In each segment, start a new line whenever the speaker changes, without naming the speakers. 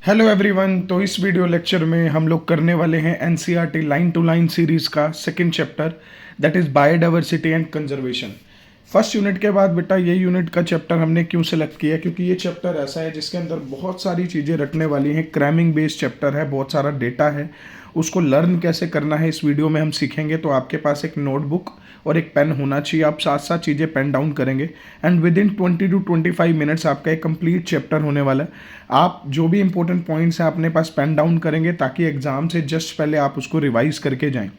Hello everyone. तो इस video lecture में हम लोग करने वाले हैं NCERT line to line series का second chapter, that is biodiversity and conservation. First unit के बाद बेटा ये यूनिट का चैप्टर हमने क्यों सेलेक्ट किया, क्योंकि ये चैप्टर ऐसा है जिसके अंदर बहुत सारी चीज़ें रखने वाली हैं। क्रैमिंग बेस्ड चैप्टर है, बहुत सारा डेटा है, उसको लर्न कैसे करना है इस वीडियो में हम सीखेंगे। तो आपके पास एक नोटबुक और एक पेन होना चाहिए, आप साथ साथ चीज़ें पेन डाउन करेंगे and with in 20 to 25 minutes आपका एक कंप्लीट चैप्टर होने वाला है। आप जो भी इंपॉर्टेंट पॉइंट्स हैं अपने पास पेन डाउन करेंगे ताकि एग्जाम से जस्ट पहले आप उसको रिवाइज करके जाएं।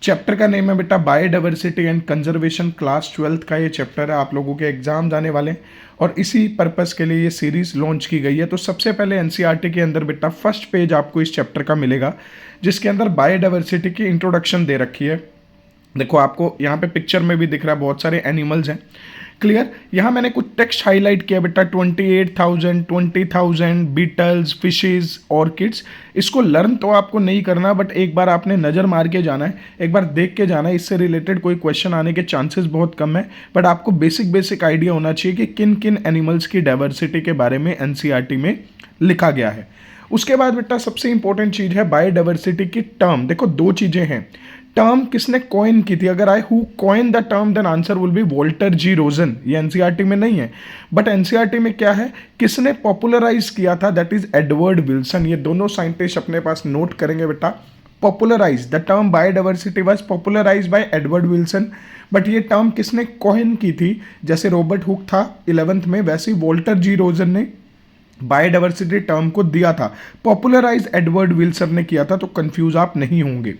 चैप्टर का नेम है बेटा biodiversity and conservation. Class 12th का ये चैप्टर है, आप लोगों के एग्जाम आने वाले हैं और इसी पर्पस के लिए ये सीरीज लॉन्च की गई है। तो सबसे पहले एनसीईआरटी के अंदर बेटा फर्स्ट पेज आपको इस चैप्टर का मिलेगा जिसके अंदर बायोडाइवर्सिटी की इंट्रोडक्शन दे रखी है। देखो आपको यहाँ पे पिक्चर में भी दिख रहा है, बहुत सारे एनिमल्स हैं। क्लियर। यहाँ मैंने कुछ टेक्स्ट हाईलाइट किया बेटा, 28,000, 20,000 बीटल्स, फिशेज, ऑर्किड्स। इसको लर्न तो आपको नहीं करना, बट एक बार आपने नज़र मार के जाना है, एक बार देख के जाना है। इससे रिलेटेड कोई क्वेश्चन आने के चांसेस बहुत कम है, बट आपको बेसिक आइडिया होना चाहिए कि किन किन एनिमल्स की डाइवर्सिटी के बारे में एनसीईआरटी में लिखा गया है। उसके बाद बेटा सबसे इंपॉर्टेंट चीज़ है बायोडाइवर्सिटी की टर्म। देखो दो चीज़ें हैं, टर्म किसने कॉइन की थी। अगर I who coin the term then answer will be Walter G Rosen. ये एनसीईआरटी में नहीं है, बट एनसीईआरटी में क्या है, किसने पॉपुलराइज किया था, दैट इज एडवर्ड विल्सन। ये दोनों साइंटिस्ट अपने पास नोट करेंगे बेटा। Popularise the term biodiversity was popularise by Edward Wilson, but ये टर्म किसने कॉइन की थी, जैसे रॉबर्ट हुक था 11th में, वैसे ही वॉल्टर जी रोजन ने बायोडाइवर्सिटी टर्म को दिया था। पॉपुलराइज एडवर्ड विल्सन ने किया था, तो कंफ्यूज आप नहीं होंगे।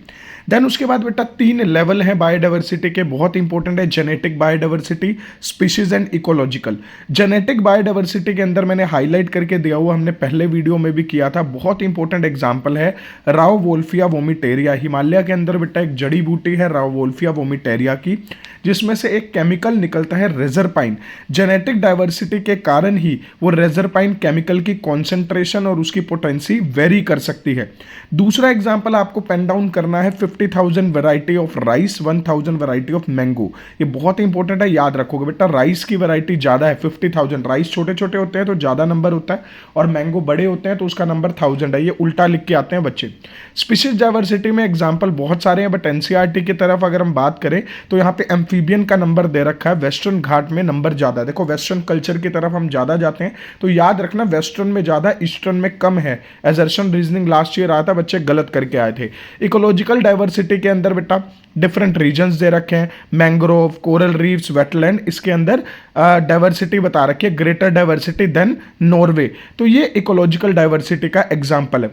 देन उसके बाद बेटा 3 लेवल हैं बायोडाइवर्सिटी के, बहुत इंपॉर्टेंट है। Genetic biodiversity, species and ecological. Genetic biodiversity के अंदर मैंने हाईलाइट करके दिया हुआ, हमने पहले वीडियो में भी किया था। बहुत इंपॉर्टेंट एग्जाम्पल है राओवोल्फिया वोमिटेरिया। हिमालय के अंदर बेटा एक जड़ी बूटी है राओवोल्फिया वोमिटेरिया की, जिसमें से एक केमिकल निकलता है रेजरपाइन। जेनेटिक डाइवर्सिटी के कारण ही वो रेजरपाइन केमिकल की कॉन्सेंट्रेशन और उसकी पोटेंसी वेरी कर सकती है। दूसरा एग्जांपल आपको पेन डाउन करना है, 50,000 variety of rice, 1,000 variety of mango. ये बहुत इंपॉर्टेंट है, याद रखोगे बेटा। राइस की वैरायटी ज़्यादा है 50,000, राइस छोटे छोटे होते हैं तो ज़्यादा नंबर होता है, और मैंगो बड़े होते हैं तो उसका नंबर 1000 है। ये उल्टा लिख के आते हैं बच्चे। स्पीशीज डाइवर्सिटी में एग्जाम्पल बहुत सारे हैं, बट एनसीईआरटी की तरफ अगर हम बात करें तो यहाँ पे एम्फीबियन का नंबर दे रखा है, वेस्टर्न घाट में नंबर ज़्यादा है। देखो वेस्टर्न कल्चर की तरफ हम ज़्यादा जाते हैं, तो याद रखना वेस्टर्न में ज़्यादा, ईस्टर्न में कम है। एजर्शन रीजनिंग लास्ट ईयर आया था, बच्चे गलत करके आए थे। इकोलॉजिकल डाइवर्सिटी के अंदर बेटा डिफरेंट रीजन्स दे रखे हैं, मैंग्रोव, कोरल रीफ्स, वेटलैंड। इसके अंदर डाइवर्सिटी बता रखी है, ग्रेटर डाइवर्सिटी देन नॉर्वे। तो ये इकोलॉजिकल डाइवर्सिटी का एग्जाम्पल है।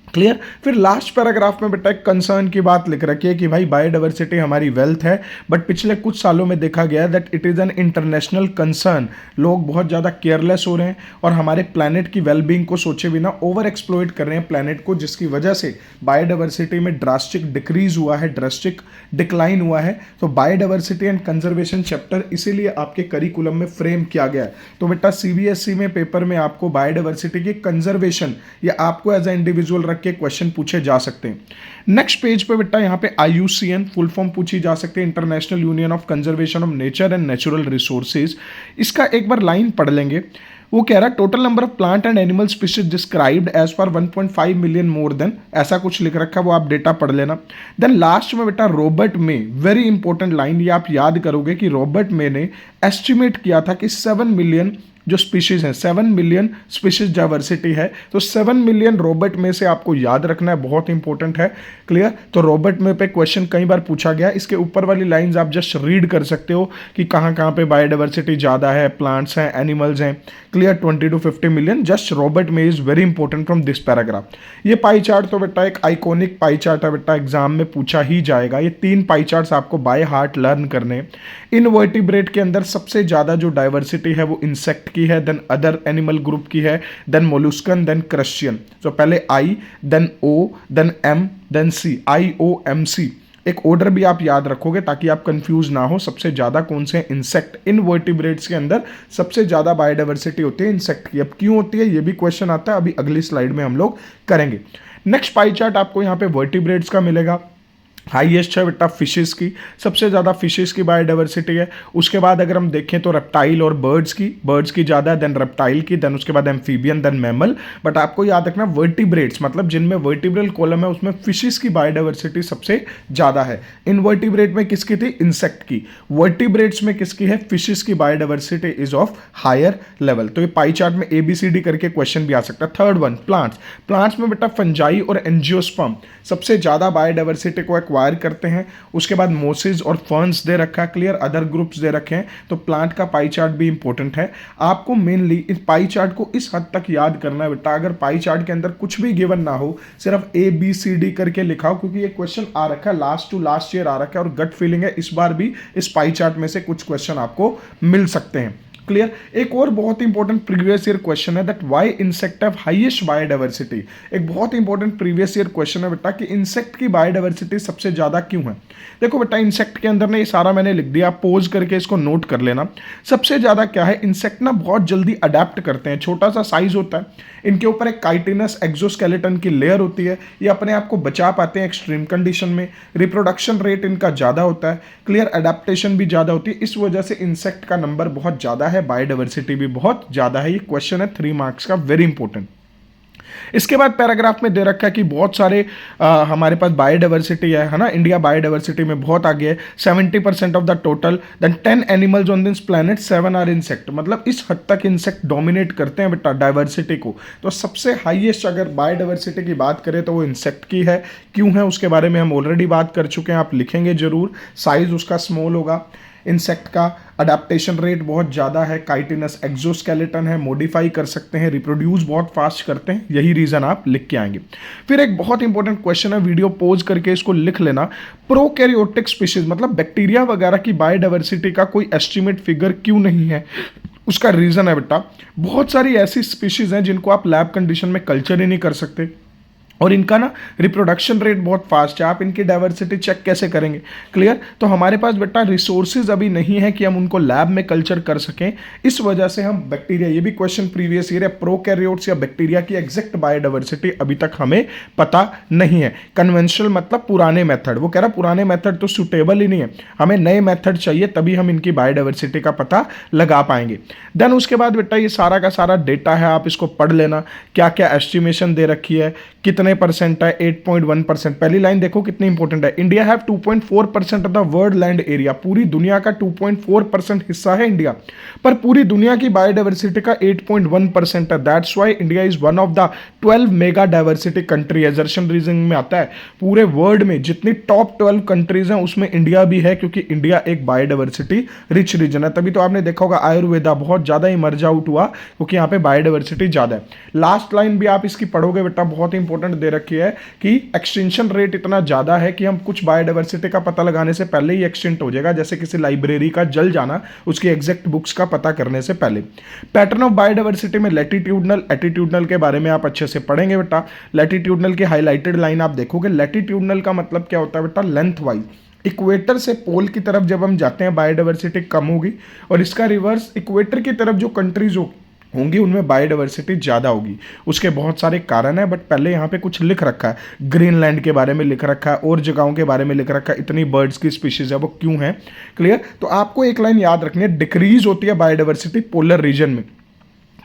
क्लियर। फिर लास्ट पैराग्राफ में बेटा एक कंसर्न की बात लिख रखी है कि भाई बायोडाइवर्सिटी हमारी वेल्थ है, बट पिछले कुछ सालों में देखा गया है that it is an international concern. लोग बहुत ज़्यादा केयरलेस हो रहे हैं और हमारे प्लैनेट की वेलबींग को सोचे बिना ओवर एक्सप्लॉइट कर रहे हैं प्लैनेट को, जिसकी वजह से बायोडाइवर्सिटी में ड्रास्टिक डिक्रीज हुआ है, ड्रास्टिक डिक्लाइन हुआ है। तो बायोडाइवर्सिटी एंड कंजर्वेशन चैप्टर इसीलिए आपके करिकुलम में फ्रेम किया गया है। तो बेटा सीबीएसई में पेपर में आपको बायोडाइवर्सिटी की कंजर्वेशन या आपको एज ए इंडिविजुअल रख के क्वेश्चन पूछे जा सकते हैं। नेक्स्ट पेज पे बेटा यहाँ पे IUCN फुल फॉर्म पूछी जा सकती है, international union of conservation of nature and natural resources. इसका एक बार लाइन पढ़ लेंगे। वो कह रहा है total number of plant and animal species described as per 1.5 million more than, ऐसा कुछ लिख रखा है, वो आप डेटा पढ़ लेना। देन लास्ट में बेटा रॉबर्ट मे, वेरी इंपॉर्टेंट लाइन, ये आप याद करोगे कि रॉबर्ट मे ने एस्टिमेट किया था कि 7 मिलियन जो स्पीशीज हैं, 7 मिलियन स्पीशीज डाइवर्सिटी है। तो 7 मिलियन रॉबर्ट में से आपको याद रखना है, बहुत इंपॉर्टेंट है। क्लियर। तो रॉबर्ट में पे क्वेश्चन कई बार पूछा गया, इसके ऊपर वाली लाइंस आप जस्ट रीड कर सकते हो कि कहाँ कहाँ पे बायोडाइवर्सिटी ज़्यादा है, प्लांट्स हैं, एनिमल्स हैं। Clear. 20 to 50 million, just Robert में is very important from this paragraph. ये पाई चार्ट तो बेटा एक आइकॉनिक पाई चार्ट है बेटा, एग्जाम में पूछा ही जाएगा। ये 3 पाई चार्ट्स आपको बाय हार्ट लर्न करने। इनवर्टिब्रेट के अंदर सबसे ज़्यादा जो डाइवर्सिटी है वो इंसेक्ट की है, देन अदर एनिमल ग्रुप की है, देन मोलुस्कन, देन क्रस्टियन। तो पहले आई, देन ओ, देन एम, देन सी, IOMC। एक ऑर्डर भी आप याद रखोगे ताकि आप कंफ्यूज ना हो। सबसे ज़्यादा कौन से इंसेक्ट, इनवर्टिब्रेट्स के अंदर सबसे ज़्यादा बायोडाइवर्सिटी होती है इंसेक्ट की। अब क्यों होती है ये भी क्वेश्चन आता है, अभी अगली स्लाइड में हम लोग करेंगे। नेक्स्ट पाई चार्ट आपको यहाँ पे वर्टिब्रेट्स का मिलेगा। हाईएस्ट है बेटा फिशेस की, सबसे ज़्यादा फिशेस की बायोडाइवर्सिटी है। उसके बाद अगर हम देखें तो रेप्टाइल और बर्ड्स की ज़्यादा है, देन रेप्टाइल की, देन उसके बाद एम्फीबियन, देन मैमल। बट आपको याद रखना वर्टिब्रेट्स मतलब जिनमें वर्टिब्रल कॉलम है उसमें फिशेस की बायोडाइवर्सिटी सबसे ज़्यादा है। इनवर्टिब्रेट में किसकी थी? इंसेक्ट की। वर्टिब्रेट्स में किसकी है? फिशेस की biodiversity is of higher level. तो ये पाई चार्ट में ABCD करके क्वेश्चन भी आ सकता है। थर्ड वन प्लांट्स में बेटा फंजाई और एंजियोस्पर्म सबसे ज़्यादा बायोडाइवर्सिटी को एक्वायर करते हैं। उसके बाद मोसिस और फर्न्स दे रखा है, क्लियर, अदर ग्रुप्स दे रखे हैं। तो प्लांट का पाई चार्ट भी इंपॉर्टेंट है। आपको मेनली इस पाई चार्ट को इस हद तक याद करना है बेटा, अगर पाई चार्ट के अंदर कुछ भी गिवन ना हो, सिर्फ ABCD करके लिखाओ, क्योंकि ये क्वेश्चन आ रखा है लास्ट टू लास्ट ईयर आ रखा है और गट फीलिंग है इस बार भी इस पाई चार्ट में से कुछ क्वेश्चन आपको मिल सकते हैं। क्लियर। एक और बहुत इंपॉर्टेंट प्रीवियस ईयर क्वेश्चन है that why insect have highest biodiversity. एक बहुत इंपॉर्टेंट प्रीवियस ईयर क्वेश्चन है बेटा कि इंसेक्ट की बायोडाइवर्सिटी सबसे ज्यादा क्यों है। देखो बेटा इंसेक्ट के अंदर ने ये सारा मैंने लिख दिया, पॉज करके इसको नोट कर लेना। सबसे ज्यादा क्या है, इंसेक्ट ना बहुत जल्दी अडेप्ट करते हैं, छोटा सा साइज होता है, इनके ऊपर एक काइटिनस एक्सोस्केलेटन की लेयर होती है, ये अपने आप को बचा पाते हैं एक्सट्रीम कंडीशन में, रिप्रोडक्शन रेट इनका ज़्यादा होता है, क्लियर, अडेप्टेशन भी ज़्यादा होती है, इस वजह से इंसेक्ट का नंबर बहुत ज़्यादा है, बायोडाइवर्सिटी भी बहुत ज़्यादा है। ये क्वेश्चन है 3 मार्क्स का, वेरी इंपॉर्टेंट। इसके बाद पैराग्राफ में दे रखा है कि बहुत सारे हमारे पास बायोडाइवर्सिटी है ना, इंडिया बायोडाइवर्सिटी में बहुत आगे है, 70% of the total, then 10 animals on this planet, 7 are insect. मतलब इस हद तक इंसेक्ट डोमिनेट करते हैं बेटा डाइवर्सिटी को। तो सबसे हाईएस्ट अगर बायोडाइवर्सिटी की बात करें तो वो इंसेक्ट की है। क्यों है उसके बारे में हम ऑलरेडी बात कर चुके हैं, आप लिखेंगे जरूर। साइज उसका स्मॉल होगा, इंसेक्ट का अडेप्टेशन रेट बहुत ज़्यादा है, काइटिनस एक्सोस्केलेटन है, मॉडिफाई कर सकते हैं, रिप्रोड्यूस बहुत फास्ट करते हैं, यही रीज़न आप लिख के आएंगे। फिर एक बहुत इंपॉर्टेंट क्वेश्चन है, वीडियो पॉज करके इसको लिख लेना। प्रोकैरियोटिक स्पीशीज मतलब बैक्टीरिया वगैरह की बायोडाइवर्सिटी का कोई एस्टिमेट फिगर क्यों नहीं है? उसका रीज़न है बेटा, बहुत सारी ऐसी स्पीशीज हैं जिनको आप लैब कंडीशन में कल्चर ही नहीं कर सकते और इनका ना रिप्रोडक्शन रेट बहुत फास्ट है, आप इनकी डाइवर्सिटी चेक कैसे करेंगे? क्लियर। तो हमारे पास बेटा रिसोर्सेज अभी नहीं है कि हम उनको लैब में कल्चर कर सकें, इस वजह से हम बैक्टीरिया, ये भी क्वेश्चन प्रीवियस ईयर है, प्रोकैरियोट्स या बैक्टीरिया की एग्जैक्ट बायोडाइवर्सिटी अभी तक हमें पता नहीं है। कन्वेंशनल मतलब पुराने मेथड, वो कह रहा पुराने मेथड तो सुटेबल ही नहीं है, हमें नए मेथड चाहिए तभी हम इनकी बायोडाइवर्सिटी का पता लगा पाएंगे। देन उसके बाद बेटा ये सारा का सारा डेटा है, आप इसको पढ़ लेना, क्या क्या एस्टिमेशन दे रखी है, कितने परसेंट है, 8.1%। पहली लाइन देखो कितनी इंपॉर्टेंट है, India have 2.4% of the world land area, पूरी दुनिया का 2.4% हिस्सा है इंडिया, पर पूरी दुनिया की बायोडाइवर्सिटी का 8.1% है। That's why India is one of the 12 mega diversity country. Assertion reasoning में आता है पूरे वर्ल्ड में जितनी टॉप 12 कंट्रीज हैं उसमें इंडिया भी है, क्योंकि इंडिया एक बायोडाइवर्सिटी रिच रीजन है। तभी तो आपने देखा होगा आयुर्वेदा बहुत ज्यादा इमर्ज आउट हुआ, क्योंकि यहाँ पे बायोडाइवर्सिटी ज्यादा है। लास्ट लाइन भी आप इसकी पढ़ोगे बेटा, बहुत इंपॉर्टेंट दे रखी है कि एक्सटेंशन रेट इतना ज्यादा है कि हम कुछ बायोडाइवर्सिटी का पता लगाने से पहले ही एक्सटेंट हो जाएगा, जैसे किसी लाइब्रेरी का जल जाना उसकी एग्जैक्ट बुक्स का पता करने से पहले। पैटर्न ऑफ बायोडाइवर्सिटी में लैटिट्यूडनल एटीट्यूडनल के बारे में आप अच्छे से पढ़ेंगे बेटा। लैटिट्यूडनल की हाईलाइटेड लाइन आप देखोगे, लैटिट्यूडनल का मतलब क्या होता है बेटा, लेंथ वाइज। इक्वेटर से पोल की तरफ जब हम जाते हैं बायोडाइवर्सिटी कम होगी, और इसका रिवर्स, इक्वेटर की तरफ जो कंट्रीज होंगी उनमें बायोडाइवर्सिटी ज़्यादा होगी। उसके बहुत सारे कारण हैं, बट पहले यहाँ पे कुछ लिख रखा है, ग्रीनलैंड के बारे में लिख रखा है और जगहों के बारे में लिख रखा है, इतनी बर्ड्स की स्पीशीज है वो क्यों है। क्लियर। तो आपको एक लाइन याद रखनी है, डिक्रीज होती है बायोडाइवर्सिटी पोलर रीजन में।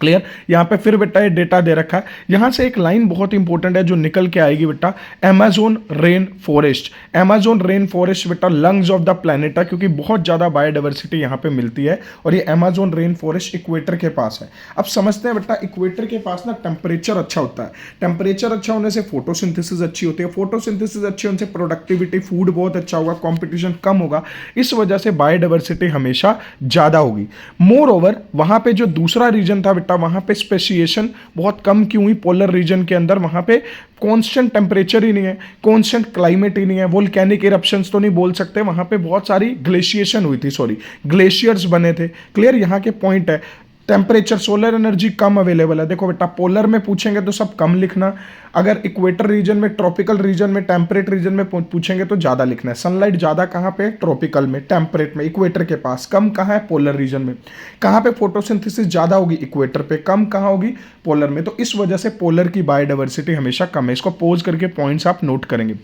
क्लियर। यहाँ पे फिर बेटा ये डेटा दे रखा है, यहाँ से एक लाइन बहुत इंपॉर्टेंट है जो निकल के आएगी बेटा, Amazon rain forest. Amazon rain forest बेटा लंग्स ऑफ द प्लैनेट है, क्योंकि बहुत ज़्यादा बायोडाइवर्सिटी यहाँ पे मिलती है, और ये अमेज़न रेन फॉरेस्ट इक्वेटर के पास है। अब समझते हैं बेटा, इक्वेटर के पास ना टेम्परेचर अच्छा होता है, टेम्परेचर अच्छा होने से फोटोसिंथेसिस अच्छी होती है, फोटोसिंथेसिस अच्छी होने से प्रोडक्टिविटी, फूड बहुत अच्छा होगा, कॉम्पिटिशन कम होगा, इस वजह से बायोडाइवर्सिटी हमेशा ज़्यादा होगी। मोर ओवर वहाँ पे जो दूसरा रीजन था, वहां पे स्पेसिएशन बहुत कम क्यों हुई पोलर रीजन के अंदर, वहां पे कांस्टेंट टेम्परेचर ही नहीं है, कांस्टेंट क्लाइमेट ही नहीं है, वोल्केनिक इरप्शंस तो नहीं बोल सकते, वहां पे बहुत सारी ग्लेशिएशन हुई थी, ग्लेशियर्स बने थे। क्लियर। यहाँ के पॉइंट है, टेम्परेचर, सोलर एनर्जी कम अवेलेबल है। देखो बेटा पोलर में पूछेंगे तो सब कम लिखना, अगर इक्वेटर रीजन में, ट्रॉपिकल रीजन में, टेम्परेट रीजन में पूछेंगे तो ज़्यादा लिखना है। सनलाइट ज़्यादा कहाँ पे, ट्रॉपिकल में, टेम्परेट में, इक्वेटर के पास, कम कहाँ है, पोलर रीजन में। कहाँ पे फोटोसिंथेसिस ज़्यादा होगी, इक्वेटर पे, कम कहाँ होगी, पोलर में। तो इस वजह से पोलर की बायोडाइवर्सिटी हमेशा कम है। इसको पोज करके पॉइंट्स आप नोट करेंगे।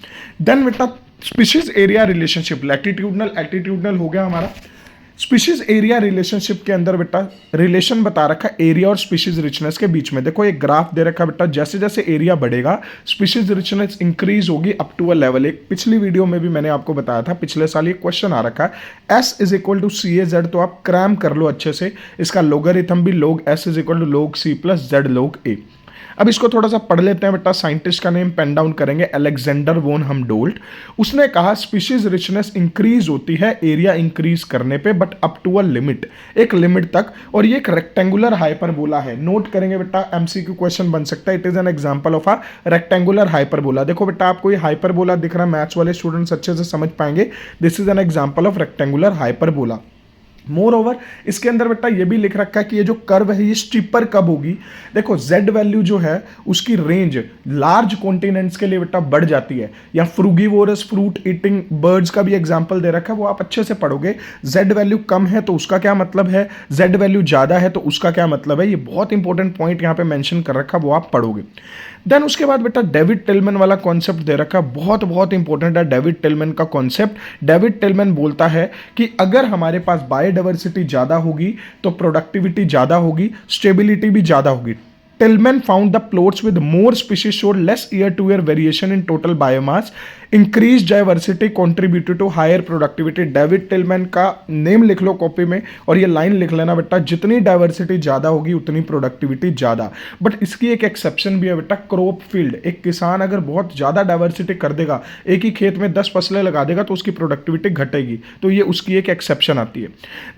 देन बेटा species area relationship, latitudinal attitudinal हो गया हमारा। स्पीशीज एरिया रिलेशनशिप के अंदर बेटा रिलेशन बता रखा है एरिया और स्पीशीज रिचनेस के बीच में। देखो एक ग्राफ दे रखा है बेटा, जैसे जैसे एरिया बढ़ेगा स्पीशीज रिचनेस इंक्रीज होगी अप टू अ लेवल। एक पिछली वीडियो में भी मैंने आपको बताया था, पिछले साल ये क्वेश्चन आ रखा है S is equal to c a z, तो आप क्रैम कर लो अच्छे से, इसका लोगरिथम भी log S is equal to log C plus z log A। अब इसको थोड़ा सा पढ़ लेते हैं बेटा, साइंटिस्ट का नेम पेन डाउन करेंगे, अलेक्जेंडर वोन हमडोल्ट। उसने कहा स्पीशीज रिचनेस इंक्रीज होती है एरिया इंक्रीज करने पे, but up to a limit, एक लिमिट तक, और ये एक रेक्टेंगुलर हाइपरबोला है। नोट करेंगे बेटा, एमसीक्यू क्वेश्चन बन सकता है, it is an example of a rectangular hyperbola. देखो बेटा आपको ये हाइपरबोला दिख रहा है, मैथ्स वाले स्टूडेंट्स अच्छे से समझ पाएंगे, this is an example of rectangular hyperbola. More over इसके अंदर बेटा ये भी लिख रखा है कि ये जो कर्व है ये स्टीपर कब होगी। देखो जेड वैल्यू जो है उसकी रेंज लार्ज कॉन्टिनेंट्स के लिए बेटा बढ़ जाती है, या फ्रूगीवोरस फ्रूट ईटिंग बर्ड्स का भी एग्जांपल दे रखा है, वो आप अच्छे से पढ़ोगे। जेड वैल्यू कम है तो उसका क्या मतलब है, जेड वैल्यू ज्यादा है तो उसका क्या मतलब है, ये बहुत इंपॉर्टेंट पॉइंट यहाँ पे मेंशन कर रखा है, वो आप पढ़ोगे। देन उसके बाद बेटा डेविड टिलमैन वाला कॉन्सेप्ट दे रखा, बहुत बहुत इंपॉर्टेंट है डेविड टिलमैन का कॉन्सेप्ट। डेविड टिलमैन बोलता है कि अगर हमारे पास बायोडाइवर्सिटी ज़्यादा होगी तो प्रोडक्टिविटी ज़्यादा होगी, स्टेबिलिटी भी ज़्यादा होगी। Tillman found the plots with more species showed less year-to-year variation in total biomass. Increased diversity contributed to higher productivity. David Tilman का नेम लिख लो कॉपी में और ये लाइन लिख लेना बेटा, जितनी डाइवर्सिटी ज़्यादा होगी उतनी प्रोडक्टिविटी ज़्यादा। बट इसकी एक एक्सेप्शन भी है बेटा, क्रॉप फील्ड। एक किसान अगर बहुत ज़्यादा डाइवर्सिटी कर देगा, एक ही खेत में 10 फसलें लगा देगा तो उसकी प्रोडक्टिविटी घटेगी, तो ये उसकी एक एक्सेप्शन आती है।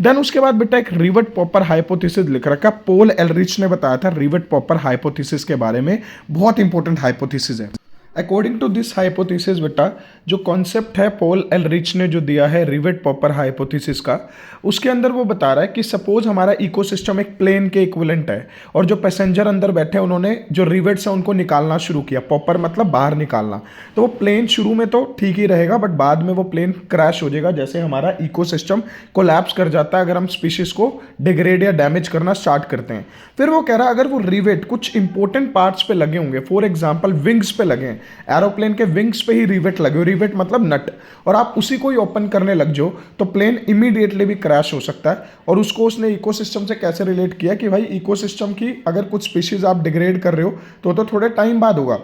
देन उसके बाद बेटा एक रिवर्ट पॉपर हाइपोथेसिस लिख रखा, पोल एलरिच ने बताया था रिवर्ट पॉपर हाइपोथेसिस के बारे में, बहुत इंपॉर्टेंट हाइपोथेसिस है। अकॉर्डिंग टू दिस हाइपोथेसिस बेटा जो कॉन्सेप्ट है पॉल एलरिच ने जो दिया है रिवेट पॉपर हाइपोथेसिस का, उसके अंदर वो बता रहा है कि सपोज हमारा इकोसिस्टम एक प्लेन के इक्विवेलेंट है और जो पैसेंजर अंदर बैठे उन्होंने जो रिवेट्स है उनको निकालना शुरू किया, पॉपर मतलब बाहर निकालना, तो वो प्लेन शुरू में तो ठीक ही रहेगा बट बाद में वो प्लेन क्रैश हो जाएगा, जैसे हमारा इकोसिस्टम कोलैप्स कर जाता है अगर हम स्पीशीज को डिग्रेड या डैमेज करना स्टार्ट करते हैं। फिर वो कह रहा है अगर वो रिवेट कुछ इंपॉर्टेंट पार्ट्स पे लगे होंगे, फॉर एग्जाम्पल विंग्स पे लगे, एरोप्लेन के विंग्स पे ही रिवेट लगे हो, रिवेट मतलब नट, और आप उसी को ही ओपन करने लग जाओ तो प्लेन इमीडिएटली भी क्रैश हो सकता है। और उसको उसने इकोसिस्टम से कैसे रिलेट किया कि भाई इकोसिस्टम की अगर कुछ स्पीशीज आप डिग्रेड कर रहे हो तो थोड़े टाइम बाद होगा,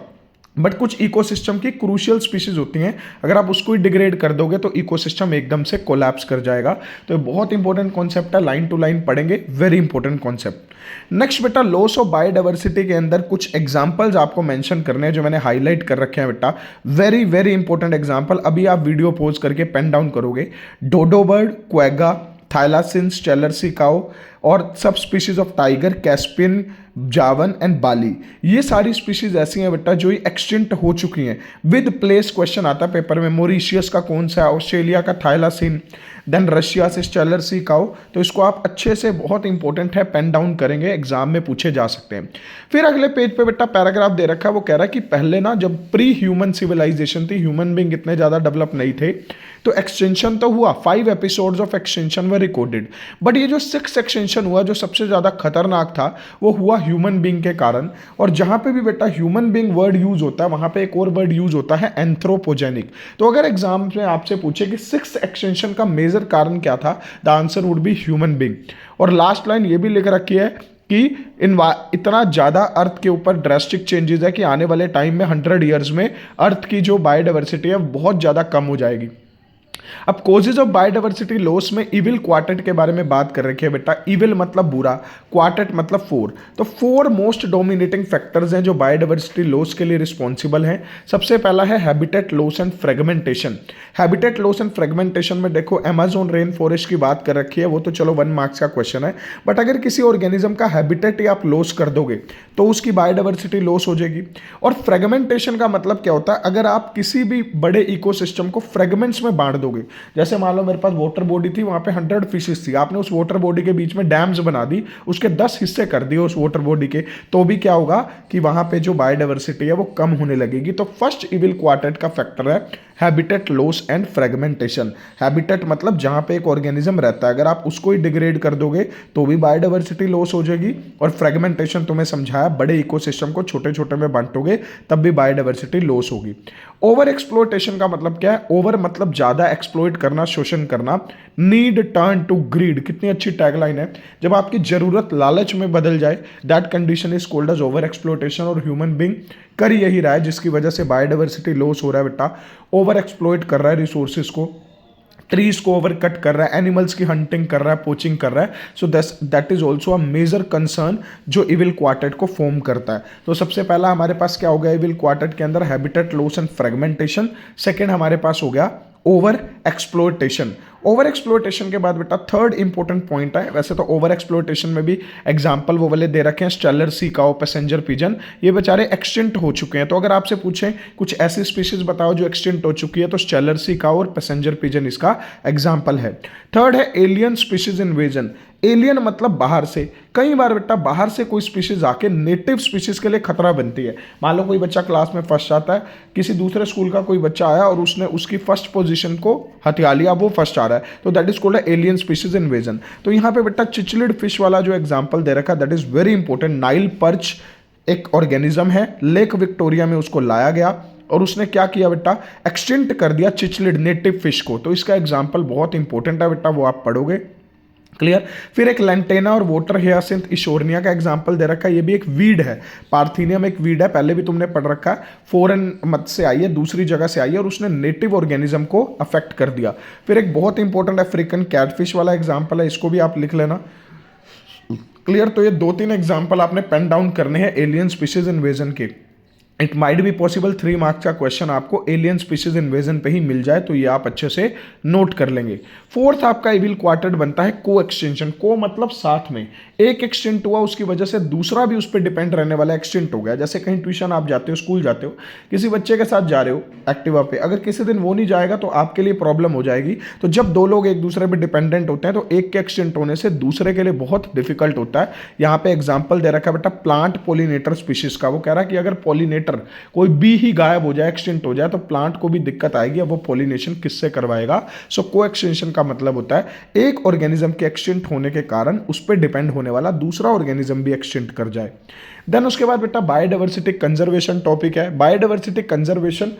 बट कुछ इकोसिस्टम की क्रूशियल स्पीशीज होती हैं, अगर आप उसको ही डिग्रेड कर दोगे तो इकोसिस्टम एकदम से कोलैप्स कर जाएगा। तो ये बहुत इंपॉर्टेंट कॉन्सेप्ट है, लाइन टू लाइन पढ़ेंगे, वेरी इंपॉर्टेंट कॉन्सेप्ट। नेक्स्ट बेटा लॉस ऑफ बायोडाइवर्सिटी के अंदर कुछ एग्जांपल्स आपको मेंशन करने हैं जो मैंने हाईलाइट कर रखे हैं बेटा, वेरी वेरी इंपॉर्टेंट एग्जांपल। अभी आप वीडियो पॉज करके पेन डाउन करोगे, डोडो बर्ड, क्वेगा, थाइलासिन्स, चेलरसी काउ और सब स्पीशीज ऑफ टाइगर, कैस्पियन, जावन एंड बाली, ये सारी स्पीशीज ऐसी हैं बेटा जो एक्सटिंक्ट हो चुकी हैं। विद प्लेस क्वेश्चन आता है पेपर में, मॉरिशियस का कौन सा है, ऑस्ट्रेलिया का थाइलासिन, देन रशिया से चेलरसी काउ, तो इसको आप अच्छे से, बहुत इंपॉर्टेंट है, पेन डाउन करेंगे, एग्जाम में पूछे जा सकते हैं। फिर अगले पेज पे बेटा पैराग्राफ दे रखा है, वो कह रहा है कि पहले ना जब प्री ह्यूमन सिविलाइजेशन थी, ह्यूमन बींग इतने ज़्यादा डेवलप नहीं थे, तो एक्सटेंशन तो हुआ, 5 episodes of extension were recorded, but ये जो 6 एक्सटेंशन हुआ जो सबसे ज़्यादा खतरनाक था वो हुआ ह्यूमन बींग के कारण। और जहाँ पे भी बेटा ह्यूमन बींग वर्ड यूज होता है वहाँ पे एक और वर्ड यूज होता है एंथ्रोपोजेनिक। तो अगर एग्जाम में आपसे पूछे कि 6 एक्सटेंशन का मेजर कारण क्या था, the answer would be human being. और लास्ट लाइन ये भी लिख रखी है कि इतना ज़्यादा अर्थ के ऊपर ड्रास्टिक चेंजेस है कि आने वाले टाइम में 100 ईयर्स में अर्थ की जो बायोडाइवर्सिटी है बहुत ज़्यादा कम हो जाएगी। अब कोजेज ऑफ बायोडाइवर्सिटी लॉस में इविल क्वार्टेट के बारे में बात कर रखी है बेटा, इविल मतलब बुरा, क्वार्टेट मतलब 4, तो 4 मोस्ट डोमिनेटिंग फैक्टर्स हैं जो बायोडाइवर्सिटी लॉस के लिए रिस्पॉन्सिबल हैं। सबसे पहला है habitat loss and fragmentation. Habitat loss and fragmentation में देखो अमेज़न रेन फॉरेस्ट की बात कर रखी है, वो तो चलो 1 मार्क्स का क्वेश्चन है, बट अगर किसी ऑर्गेनिज्म का हैबिटेट ही आप लॉस कर दोगे तो उसकी बायोडाइवर्सिटी लॉस हो जाएगी। और फ्रेगमेंटेशन का मतलब क्या होता है, अगर आप किसी भी बड़े इकोसिस्टम को फ्रेगमेंट्स में बांट दोगे, जैसे मान लो मेरे पास वाटर बॉडी थी, वहां पे 100 फिशेस थी, आपने उस वाटर बॉडी के बीच में डैम्स बना दी, उसके 10 हिस्से कर दिए उस वाटर बॉडी के, तो भी क्या होगा कि वहां पे जो बायोडाइवर्सिटी है वो कम होने लगेगी। तो फर्स्ट इविल क्वार्टेट का फैक्टर है habitat loss and fragmentation. Habitat मतलब जहां पे एक ऑर्गेनिज्म रहता है, अगर आप उसको ही डिग्रेड कर दोगे तो भी बायोडाइवर्सिटी लॉस हो जाएगी। और फ्रेगमेंटेशन तुम्हें समझाया, बड़े इकोसिस्टम को छोटे छोटे में बांटोगे तब भी बायोडाइवर्सिटी लॉस होगी। ओवर एक्सप्लोइटेशन का मतलब क्या है? ओवर मतलब ज्यादा, एक्सप्लोइट करना, शोषण करना। नीड टर्न टू ग्रीड, कितनी अच्छी टैगलाइन है। जब आपकी जरूरत लालच में बदल जाए, that condition is called as over exploitation. और ह्यूमन बींग कर यही रहा है, जिसकी वजह से बायोडाइवर्सिटी लॉस हो रहा है बेटा। ओवर एक्सप्लोइट कर रहा है रिसोर्सेज को, ट्रीज को ओवर कट कर रहा है, एनिमल्स की हंटिंग कर रहा है, पोचिंग कर रहा है। So that is also a major concern जो इविल क्वार्टेट को फॉर्म करता है। तो सबसे पहला हमारे पास क्या हो गया इविल क्वार्टेट के अंदर? Habitat loss and fragmentation. Second हमारे पास हो गया ओवर एक्सप्लोइटेशन। ओवर एक्सप्लोइटेशन के बाद बेटा थर्ड इंपॉर्टेंट पॉइंट है। वैसे तो ओवर एक्सप्लोइटेशन में भी एग्जांपल वो वाले दे रखे हैं, स्टेलर सी काऊ, पैसेंजर पिजन, ये बेचारे एक्सटिंक्ट हो चुके हैं। तो अगर आपसे पूछें कुछ ऐसी स्पीशीज बताओ जो एक्सटिंक्ट हो चुकी है, तो स्टेलर सी काऊ और पैसेंजर पिजन इसका एग्जाम्पल है। थर्ड है एलियन स्पीशीज इन्वेजन। एलियन मतलब बाहर से। कई बार बेटा बाहर से कोई स्पीशीज आके नेटिव स्पीशीज के लिए खतरा बनती है। मान लो कोई बच्चा क्लास में फर्स्ट आता है, किसी दूसरे स्कूल का कोई बच्चा आया और उसने उसकी फर्स्ट पोजीशन को हथिया लिया, वो फर्स्ट आ रहा है, तो that is called alien species invasion. तो यहाँ पे बेटा चिचलिड फिश वाला जो एग्जाम्पल दे रखा है, that is very important. Nile perch एक ऑर्गेनिज्म है, लेक विक्टोरिया में उसको लाया गया और उसने क्या किया बेटा? एक्सटिंक्ट कर दिया चिचलिड नेटिव फिश को। तो इसका एग्जाम्पल बहुत इंपॉर्टेंट है बेटा, वो आप पढ़ोगे। क्लियर। फिर एक लेंटेना और वाटर हियासिंथ इशोरनिया का एग्जांपल दे रखा है। ये भी एक वीड है, पार्थिनियम एक वीड है, पहले भी तुमने पढ़ रखा है। फॉरेन मत से आई है, दूसरी जगह से आई है और उसने नेटिव ऑर्गेनिज्म को अफेक्ट कर दिया। फिर एक बहुत इंपॉर्टेंट अफ्रीकन कैटफिश वाला एग्जाम्पल है, इसको भी आप लिख लेना। क्लियर। तो ये 2-3 एग्जाम्पल आपने पेन डाउन करने हैं एलियन स्पीशीज इन्वेजन के। It might be possible 3 marks का क्वेश्चन आपको एलियन स्पीशीज इन्वेजन पे ही मिल जाए, तो ये आप अच्छे से नोट कर लेंगे। फोर्थ आपका इविल क्वार्टेट बनता है को एक्सटेंशन। को मतलब साथ में, एक एक्सटेंट हुआ उसकी वजह से दूसरा भी उस पर डिपेंड रहने वाला एक्सटेंट हो गया। जैसे कहीं ट्यूशन आप जाते हो, स्कूल जाते हो, किसी बच्चे के साथ जा रहे हो एक्टिवा पे, अगर किसी दिन वो नहीं जाएगा तो आपके लिए प्रॉब्लम हो जाएगी। तो जब 2 लोग एक दूसरे पे डिपेंडेंट होते हैं तो एक के एक्सटेंट होने से दूसरे के लिए बहुत डिफिकल्ट होता है। यहाँ पे एग्जाम्पल दे रखा है बेटा प्लांट पोलिनेटर स्पीशीज का। वो कह रहा है कि अगर पोलिनेटर कोई बी ही गायब हो जाए, एक्सटिंक्ट हो जाए, तो प्लांट को भी दिक्कत आएगी। अब वो पोलिनेशन किससे करवाएगा? सो को एक्सटेंशन का मतलब होता है एक ऑर्गेनिज्म के एक्सटिंक्ट होने के कारण उस पर डिपेंड होने वाला दूसरा ऑर्गेनिज्म भी एक्सटिंक्ट कर जाए। देन उसके बाद बेटा बायोडाइवर्सिटी कंजर्वेशन टॉपिक है। बायोडाइवर्सिटी कंजर्वेशन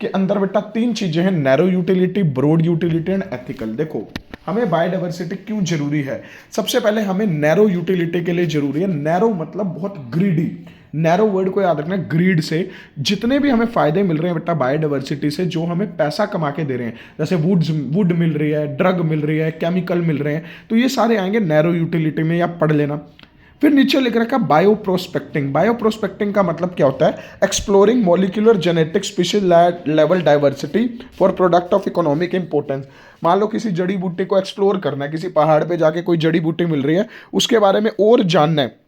के अंदर बेटा 3 चीजें हैं, narrow utility, broad utility and ethical. देखो हमें बायोडाइवर्सिटी क्यों जरूरी है? सबसे पहले हमें नैरो यूटिलिटी के लिए जरूरी है। नैरो मतलब बहुत ग्रीडी, नैरो वर्ड को याद रखना, ग्रीड से जितने भी हमें फायदे मिल रहे हैं बेटा बायोडाइवर्सिटी से, जो हमें पैसा कमा के दे रहे हैं, जैसे वुड मिल रही है, ड्रग मिल रही है, केमिकल मिल रहे हैं, तो ये सारे आएंगे नैरो यूटिलिटी में, या पढ़ लेना। फिर नीचे लिख रखा बायो प्रोस्पेक्टिंग। बायो प्रोस्पेक्टिंग का मतलब क्या होता है? Exploring molecular genetic species level diversity for product of economic importance. मान लो किसी जड़ी बूटी को एक्सप्लोर करना है, किसी पहाड़ पे जाके कोई जड़ी बूटी मिल रही है, उसके बारे में और जानना है,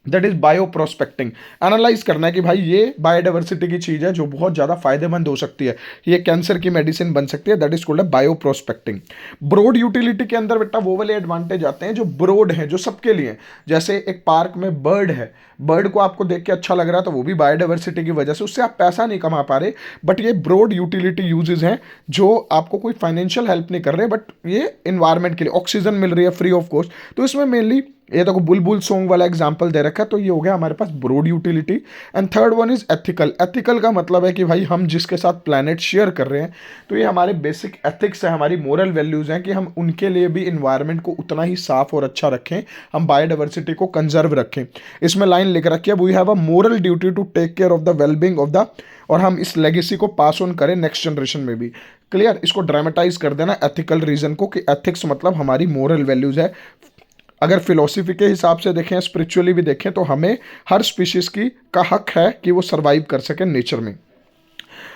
that is bio prospecting. Analyse करना है कि भाई ये बायोडाइवर्सिटी की चीज है जो बहुत ज्यादा फायदेमंद हो सकती है, ये कैंसर की मेडिसिन बन सकती है, that is called bioprospecting. Broad utility के अंदर बेटा वो वाले एडवांटेज आते हैं जो ब्रॉड हैं, जो सबके लिए। जैसे एक पार्क में बर्ड है, बर्ड को आपको देख के अच्छा लग रहा है, तो वो भी बायोडाइवर्सिटी की वजह से, उससे आप पैसा नहीं कमा पा रहे, बट ये ब्रॉड यूटिलिटी यूजेज हैं जो आपको कोई फाइनेंशियल हेल्प नहीं कर रहे, बट ये इन्वायरमेंट के लिए ऑक्सीजन मिल रही है फ्री ऑफ कॉस्ट। तो इसमें मेनली ये तो बुलबुल सॉन्ग वाला एग्जांपल दे रखा है, तो ये हो गया हमारे पास broad utility. And third one is ethical. Ethical का मतलब है कि भाई हम जिसके साथ प्लैनेट शेयर कर रहे हैं, तो ये हमारे बेसिक एथिक्स है, हमारी मोरल वैल्यूज हैं कि हम उनके लिए भी इन्वायरमेंट को उतना ही साफ और अच्छा रखें, हम बायोडाइवर्सिटी को कंजर्व रखें। इसमें लाइन लिख रखी है, we have a moral duty to take care of the wellbeing of the, और हम इस लेगेसी को पास ऑन करें नेक्स्ट जनरेशन में भी। क्लियर। इसको ड्रामेटाइज कर देना एथिकल रीजन को, कि एथिक्स मतलब हमारी मोरल वैल्यूज है। अगर फिलोसफी के हिसाब से देखें, स्पिरिचुअली भी देखें, तो हमें हर स्पीशीज की का हक है कि वो सर्वाइव कर सके नेचर में।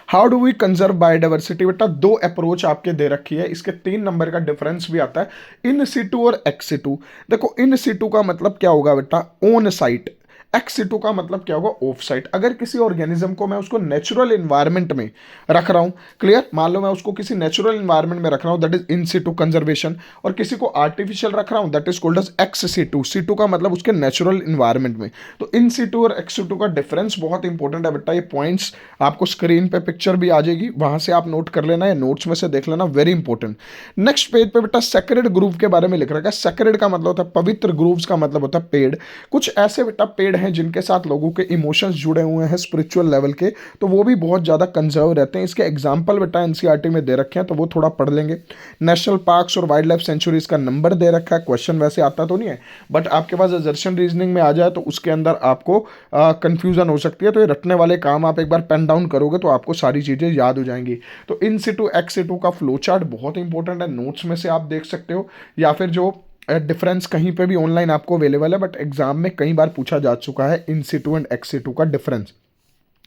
How do we conserve biodiversity? बेटा 2 अप्रोच आपके दे रखी है, इसके 3 नंबर का डिफरेंस भी आता है, इन सिटू और एक्स सिटू। देखो इन सिटू का मतलब क्या होगा बेटा? On site. एक्स सिटू का मतलब क्या होगा? Of site. अगर किसी ऑर्गेनिज्म को मैं उसको नेचुरल इन्वायरमेंट में रख रहा हूं, क्लियर, मान लो मैं उसको किसी नेचुरल इन्वायरमेंट में रख रहा हूं, that is in situ conservation, और किसी को आर्टिफिशियल रख रहा हूं, that is called as ex situ. Situ का मतलब उसके नेचुरल इन्वायरमेंट में। तो इन सिटू और एक्स सिटू का डिफरेंस बहुत इंपॉर्टेंट है बेटा। ये पॉइंट्स आपको स्क्रीन पे पिक्चर भी आ जाएगी, वहां से आप नोट कर लेना, या नोट्स में से देख लेना, वेरी इंपॉर्टेंट। नेक्स्ट पेज पे बेटा सेक्रेड ग्रुव के बारे में लिख रखा है। सेक्रेड का मतलब होता है पवित्र, ग्रुव्स का मतलब होता है पेड़। कुछ ऐसे बेटा पेड़ हैं जिनके साथ लोगों के इमोशंस जुड़े हुए हैं स्पिरिचुअल लेवल के, तो वो भी बहुत ज़्यादा कंजर्व रहते हैं। इसके एग्जाम्पल बेटा एनसीईआरटी में दे रखे हैं, तो वो थोड़ा पढ़ लेंगे। नेशनल पार्क्स और वाइल्ड लाइफ सेंचुरीज का नंबर दे रखा है, क्वेश्चन वैसे आता तो नहीं है, बट आपके पास असर्शन रीजनिंग में आ जाए तो उसके अंदर आपको कंफ्यूजन हो सकती है। तो ये रटने वाले काम आप एक बार पेन डाउन करोगे तो आपको सारी चीज़ें याद हो जाएंगी। तो इन सिटू एक्स सिटू का फ्लो चार्ट बहुत इंपॉर्टेंट है, नोट्स में से आप देख सकते हो, या फिर जो डिफरेंस कहीं पे भी ऑनलाइन आपको अवेलेबल है, बट एग्जाम में कई बार पूछा जा चुका है इन सिटू एंड एक्स सिटू का डिफरेंस।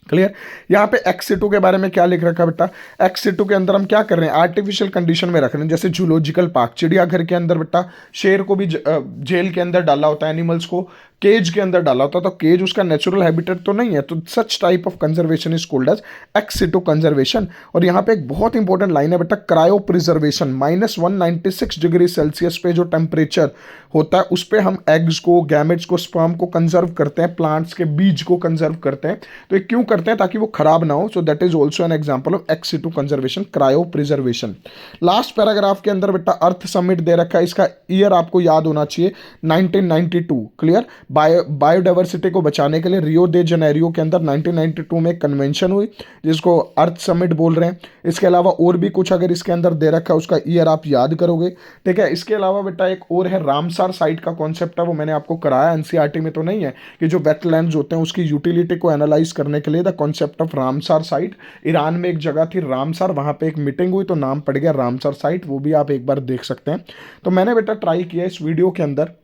क्लियर। यहाँ पे एक्स सिटू के बारे में क्या लिख रखा है बेटा, एक्स सिटू के अंदर हम क्या कर रहे हैं, आर्टिफिशियल कंडीशन में रख रहे हैं। जैसे जूलॉजिकल पार्क, चिड़ियाघर के अंदर बेटा शेर को भी जेल के अंदर डाला होता है, एनिमल्स को केज के अंदर डाला होता है, तो केज उसका नेचुरल हैबिटेट तो नहीं है, तो such type of conservation is called as ex situ conservation. और यहाँ पे एक बहुत इंपॉर्टेंट लाइन है बेटा, क्रायो प्रिजर्वेशन। -196 डिग्री सेल्सियस पे जो टेम्परेचर होता है उस पर हम एग्स को, गैमेट्स को, स्पर्म को कंजर्व करते हैं, प्लांट्स के बीज को कंजर्व करते हैं। तो ये क्यों करते हैं, ताकि वो खराब ना हो। सो that is also an example of x situ conservation, cryo preservation. Last paragraph के अंदर बेटा अर्थ समिट दे रखा है, इसका ईयर आपको याद होना चाहिए 1992। क्लियर। बायोडाइवर्सिटी को बचाने के लिए रियो दे जनेरियो के अंदर 1992 में कन्वेंशन हुई, जिसको अर्थ समिट बोल रहे हैं। इसके अलावा और भी कुछ अगर इसके अंदर दे रखा है उसका ईयर आप याद करोगे, ठीक है। इसके अलावा बेटा एक और है, रामसार साइट का कॉन्सेप्ट है, वो मैंने आपको कराया, एनसीईआरटी में तो नहीं है, कि जो वेटलैंड्स होते हैं उसकी यूटिलिटी को एनालाइज करने के लिए the concept of Ramsar site. Iran में एक जगह थी रामसार, वहां पे एक मीटिंग हुई तो नाम पड़ गया रामसार साइट, वो भी आप एक बार देख सकते हैं। तो मैंने बेटा ट्राई किया इस वीडियो के अंदर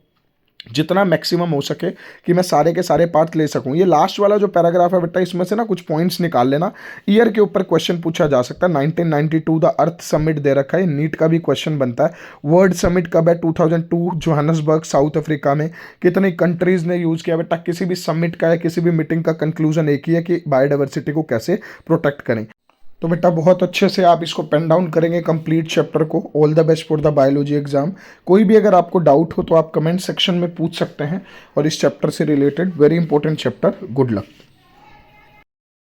जितना मैक्सिमम हो सके कि मैं सारे के सारे पार्ट ले सकूं। ये लास्ट वाला जो पैराग्राफ है बेटा, इसमें से ना कुछ पॉइंट्स निकाल लेना, ईयर के ऊपर क्वेश्चन पूछा जा सकता है। 1992 द अर्थ समिट दे रखा है, नीट का भी क्वेश्चन बनता है। वर्ल्ड समिट कब है, 2002 जोहान्सबर्ग साउथ अफ्रीका में। कितनी कंट्रीज ने यूज किया बेटा, किसी भी समिट का या किसी भी मीटिंग का कंक्लूजन एक ही है कि बायोडाइवर्सिटी को कैसे प्रोटेक्ट करें। तो बेटा बहुत अच्छे से आप इसको पेन डाउन करेंगे कंप्लीट चैप्टर को। All the best for the biology exam. कोई भी अगर आपको डाउट हो तो आप कमेंट सेक्शन में पूछ सकते हैं, और इस चैप्टर से related very important chapter. Good luck.